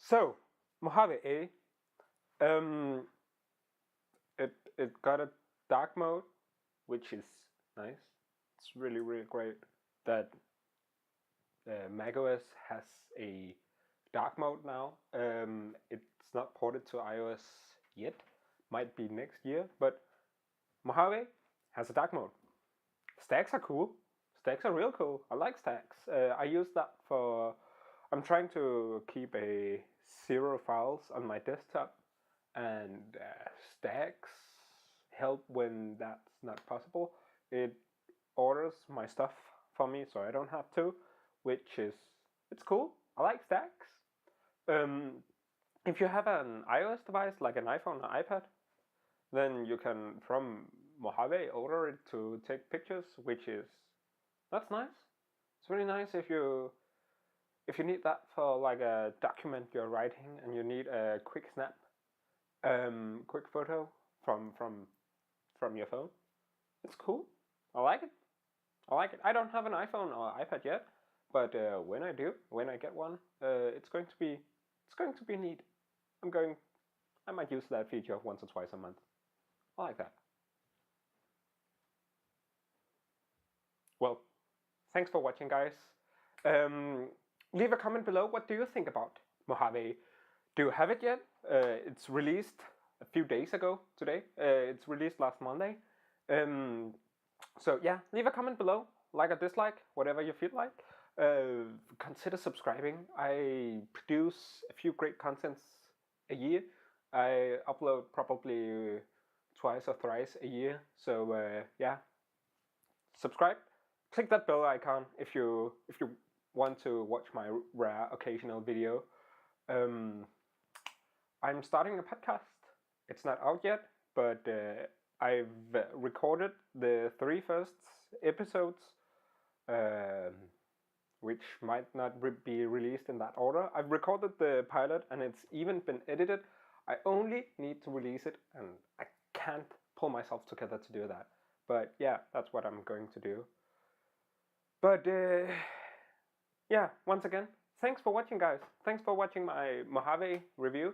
So, Mojave A, it got a dark mode, which is nice. It's really great that macOS has a dark mode now. It's not ported to iOS yet. Might be next year, but Mojave has a dark mode. Stacks are cool. Stacks are real cool. I like stacks. I use that for... I'm trying to keep 0 files on my desktop, and stacks help when that's not possible. It orders my stuff for me so I don't have to, which is... it's cool. I like stacks. If you have an iOS device like an iPhone or iPad, then you can from Mojave order it to take pictures, which is... that's nice. It's really nice if you need that for like a document you're writing and you need a quick snap, quick photo from your phone. It's cool. I like it. I don't have an iPhone or iPad yet, but when I do, when I get one, it's going to be neat. I might use that feature once or twice a month. I like that. Well, thanks for watching, guys. Leave a comment below. What do you think about Mojave? Do you have it yet? It's released a few days ago today. It's released last Monday. So yeah, leave a comment below. Like or dislike, whatever you feel like. Consider subscribing. I produce a few great contents a year. I upload probably twice or thrice a year. So yeah, subscribe. Click that bell icon if you want to watch my rare occasional video. I'm starting a podcast. It's not out yet, but I've recorded the 3 first episodes, which might not be released in that order. I've recorded the pilot and it's even been edited. I only need to release it, and I can't pull myself together to do that. But yeah, that's what I'm going to do. But yeah, once again, thanks for watching, guys. Thanks for watching my Mojave review.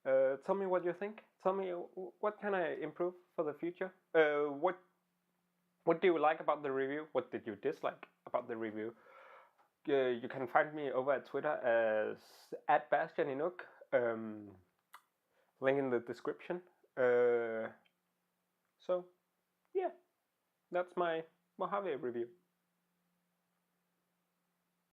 Tell me what you think. Tell me what can I improve for the future. What do you like about the review? What did you dislike about the review? You can find me over at Twitter as @BastianInuk. Link in the description. So yeah, that's my Mojave review.